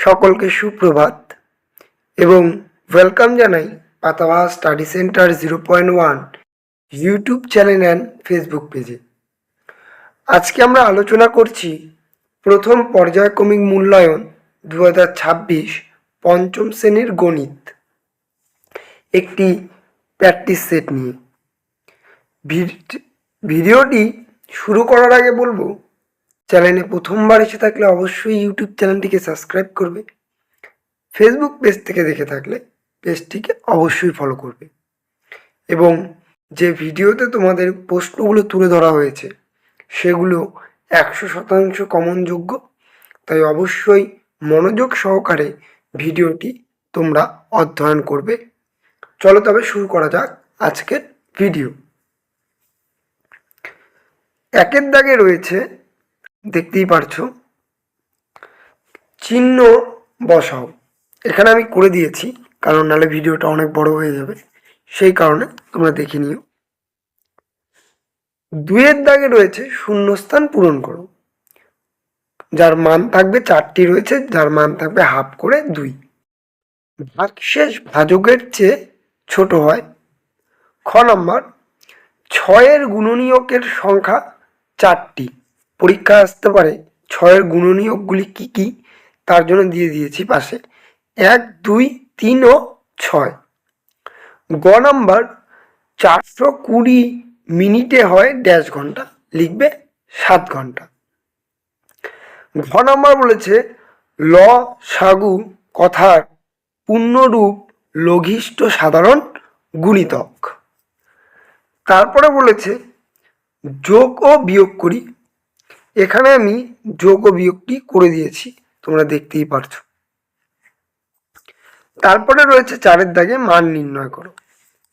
সকলকে সুপ্রভাত এবং ওয়েলকাম জানাই Patabahar study centre 0.1 YouTube channel and Facebook পেজে। আজকে আমরা আলোচনা করছি প্রথম পর্যায়ক্রমিক মূল্যায়ন 2026 পঞ্চম শ্রেণীর গণিত একটি প্র্যাকটিস সেট নিয়ে। ভিডিওটি শুরু করার আগে বলবো, চ্যানেলে প্রথমবার এসে থাকলে অবশ্যই ইউটিউব চ্যানেলটিকে সাবস্ক্রাইব করবে। ফেসবুক পেজ থেকে দেখে থাকলে পেজটিকে অবশ্যই ফলো করবে এবং যে ভিডিওতে তোমাদের প্রশ্নগুলো তুলে ধরা হয়েছে সেগুলো 100% কমনযোগ্য, তাই অবশ্যই মনোযোগ সহকারে ভিডিওটি তোমরা অধ্যয়ন করবে। চলো তবে শুরু করা যাক আজকের ভিডিও। একের দাগে রয়েছে, দেখতেই পারছো, চিহ্ন বসাও। এখানে আমি করে দিয়েছি কারণ নাহলে ভিডিওটা অনেক বড় হয়ে যাবে, সেই কারণে তোমরা দেখে নিও। দুইয়ের দাগে রয়েছে শূন্যস্থান পূরণ করো, যার মান থাকবে 4টি রয়েছে, যার মান থাকবে হাফ করে 2। ভাগশেষ ভাজকের চেয়ে ছোট হয়। খ নম্বর, 6-এর গুণনীয়কের সংখ্যা 4টি। পরীক্ষা আসতে পারে 6-এর গুণনীয়কগুলি কি কি, তার জন্য দিয়ে দিয়েছি পাশে 1, 2, 3 ও 6। গ নাম্বার, 420 মিনিটে হয় ড্যাশ ঘন্টা, লিখবে 7 ঘন্টা। ঘ নাম্বার বলেছে ল সাগু কথার পূর্ণরূপ লঘিষ্ঠ সাধারণ গুণিতক। তারপরে বলেছে যোগ ও বিয়োগ করি। এখানে আমি যোগ ও বিয়োগটি করে দিয়েছি, তোমরা দেখতেই পারছো। তারপরে রয়েছে 4-এর দাগে মান নির্ণয় করো।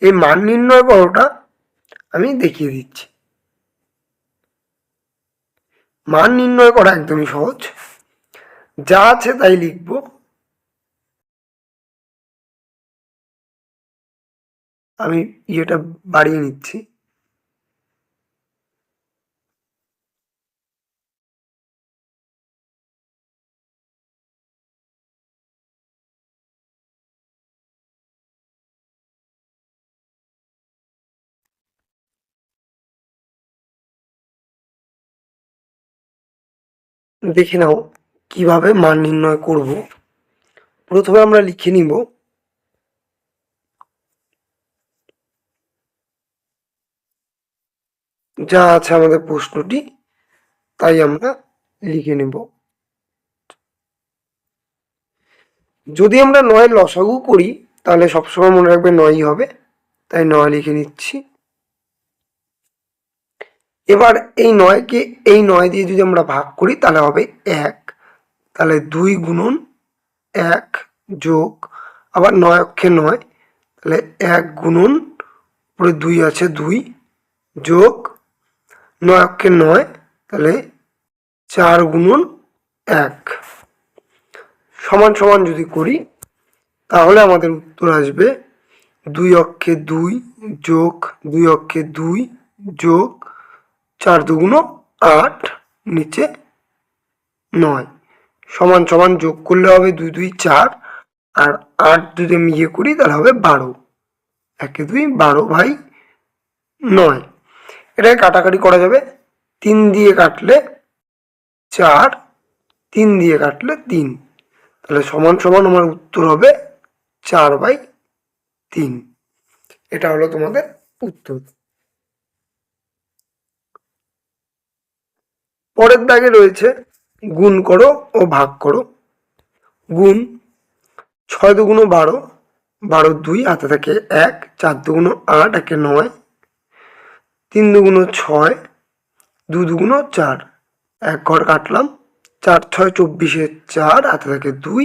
এই মান নির্ণয় করাটা আমি দেখিয়ে দিচ্ছি। মান নির্ণয় করা একদমই সহজ, যা আছে তাই লিখবো। আমি ইয়েটা বাড়িয়ে নিচ্ছি। দেখে নাও কিভাবে মান নির্ণয় করব। প্রথমে আমরা লিখে নিব যা আছে আমাদের প্রশ্নটি, তাই আমরা লিখে নেব। যদি আমরা 9-এর লসাগু করি তাহলে সবসময় মনে রাখবে 9ই হবে, তাই 9 লিখে নিচ্ছি। এবার এই 9কে এই 9 দিয়ে যদি আমরা ভাগ করি তাহলে হবে 1, তাহলে 2 গুণন 1 যোগ আবার 9 অক্ষে 9, তাহলে 1 গুণন উপরে 2 আছে 2 যোগ 9 অক্ষে 9, তাহলে 4 গুণন 1 সমান সমান যদি করি তাহলে আমাদের উত্তর আসবে 2 অক্ষে 2 যোগ 2 অক্ষে 2 যোগ 4 দুগুণ 8 নিচে 9 সমান সমান যোগ করলে হবে 2 2 4, আর 8 যদি আমি ইয়ে করি তাহলে হবে 12। 1 2 12/9। এটাকে কাটাকাটি করা যাবে। 3 দিয়ে কাটলে 4, 3 দিয়ে কাটলে 3, তাহলে সমান সমান আমার উত্তর হবে 4/3। এটা হলো তোমাদের উত্তর। পরের দাগে রয়েছে গুণ করো ও ভাগ করো। গুণ 6 দুগুণ 12, 12 2 হাতে থাকে 1, 4 দুগুণ 8 একে 9, 3 দুগুণ 6, 2 দুগুণ 4, 1 ঘর কাটলাম, 4 6 24 4 হাতে থাকে 2,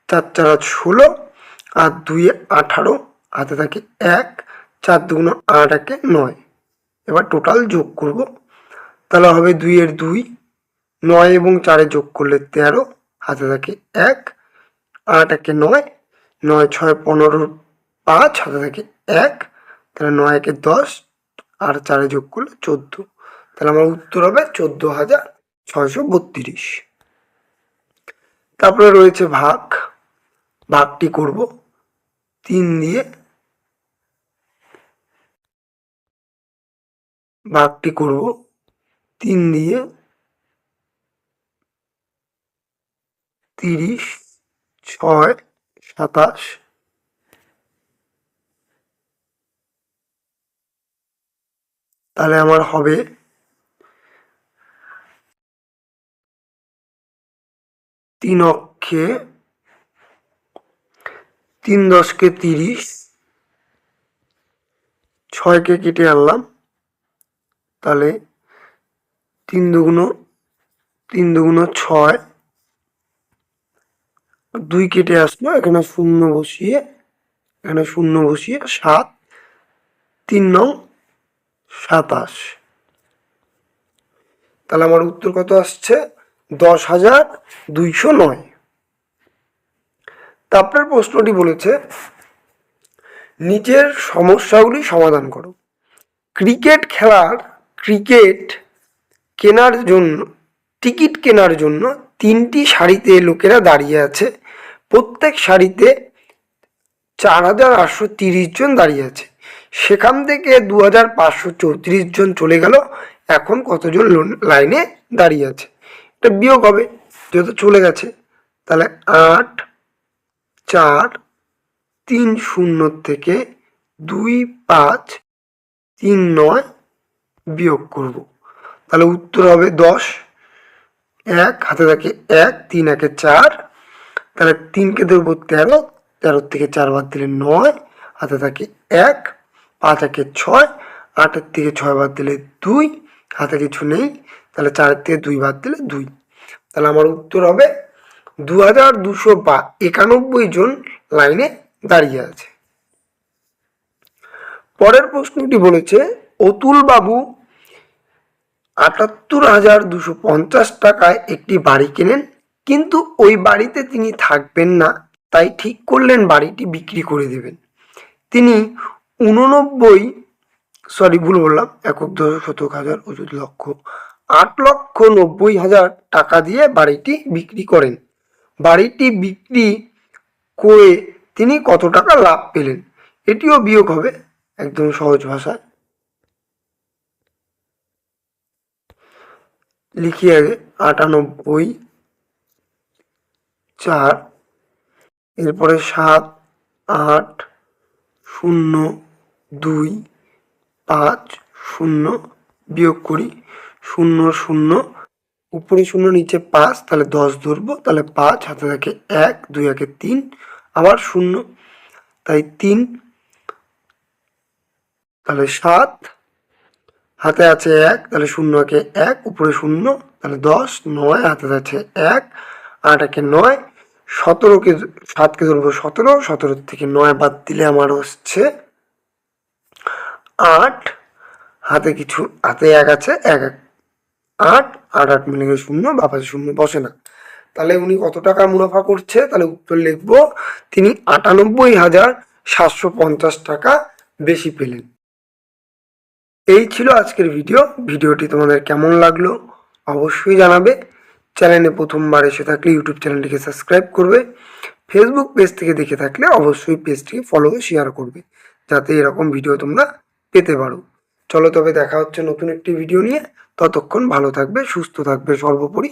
4 4 16 আর 2 18 হাতে থাকে 1, 4 দুগুণ 8 একে 9। এবার টোটাল যোগ করব, তাহলে হবে 2 এর 2, 9 এবং 4 যোগ করলে 13 হাতে থাকে 1, 8 একে 9, 9 6 15 5 হাতে থাকে 1, তাহলে 9 একে 10 আর 4 যোগ করলে 14, তাহলে আমার উত্তর হবে 14,632। তারপরে রয়েছে ভাগ, ভাগটি করব 3 দিয়ে, ভাগটি করব 3 দিয়ে 30, 6, 27, তাহলে আমার হবে 3 অক্ষে 3 10কে 30, 6কে কেটে আনলাম, তাহলে 3 দুগুণ 6, 2 কেটে আসলো, এখানে শূন্য বসিয়ে 7, 3 নং 27, তাহলে আমার উত্তর কত আসছে? 10,209। তারপর প্রশ্নটি বলেছে নিচের সমস্যাগুলি সমাধান করো। ক্রিকেট কেনার জন্য টিকিট কেনার জন্য 3টি সারিতে লোকেরা দাঁড়িয়ে আছে, প্রত্যেক সারিতে 4,830 জন দাঁড়িয়ে আছে, সেখান থেকে 2,534 জন চলে গেল, এখন কতজন লাইনে দাঁড়িয়ে আছে? এটা বিয়োগ হবে যেহেতু চলে গেছে, তাহলে 8, 4, 3 0 থেকে 2, 5, 3, 9 বিয়োগ করব, তাহলে উত্তর হবে 10। 1 হাতে থাকে 1, 3 একে 4, তাহলে 3কে ধরবো 13, 13 থেকে 4 বাদ দিলে 9, হাতে থাকে 1, 5 একে 6, 8 থেকে 6 বাদ দিলে 2, হাতে কিছু নেই, তাহলে 4 থেকে 2 বাদ দিলে 2, তাহলে আমার উত্তর হবে 2,291 জন লাইনে দাঁড়িয়ে আছে। পরের প্রশ্নটি বলেছে অতুল বাবু 78,250 টাকায় একটি বাড়ি কেনেন, কিন্তু ওই বাড়িতে তিনি থাকবেন না, তাই ঠিক করলেন বাড়িটি বিক্রি করে দেবেন। তিনি 8,90,000 টাকা দিয়ে বাড়িটি বিক্রি করেন। বাড়িটি বিক্রি করে তিনি কত টাকা লাভ পেলেন? এটিও বিয়োগ হবে একদম সহজ ভাষায়। লিখি আগে 98, 4, এরপরে 7, 8, 0, 2, 5, 0 বিয়োগ করি 0, 0, উপরে 0 নিচে 5, তাহলে 10 ধরবো, তাহলে 5 হাতে থাকে 1, 2 একে 3, আবার 0, তাই 3, তাহলে 7, হাতে আছে 1, তাহলে 0 একে 1, উপরে 0, তাহলে 10, 9 হাতে আছে 1, 8 একে 9, 17কে 7কে ধরবো 17, 17 থেকে 9 বাদ দিলে আমার হচ্ছে 8, হাতে 1 আছে 1, 8, 8 মিলে 0, বাপাশে 0 বসে না, তাহলে উনি কত টাকা মুনাফা করছে? তাহলে উত্তর লিখব তিনি 98,750 টাকা বেশি পেলেন। এই ছিল আজকের ভিডিওটি তোমাদের কেমন লাগলো অবশ্যই জানাবে। চ্যানেলে প্রথমবার এসে থাকলে ইউটিউব চ্যানেলটিকে সাবস্ক্রাইব করবে, ফেসবুক পেজ থেকে দেখে থাকলে অবশ্যই পেজটিকে ফলো শেয়ার করবে, যাতে এরকম ভিডিও তোমরা পেতে পারো। চলো তবে দেখা হচ্ছে নতুন একটি ভিডিও নিয়ে, ততক্ষণ ভালো থাকবে, সুস্থ থাকবে, সর্বোপরি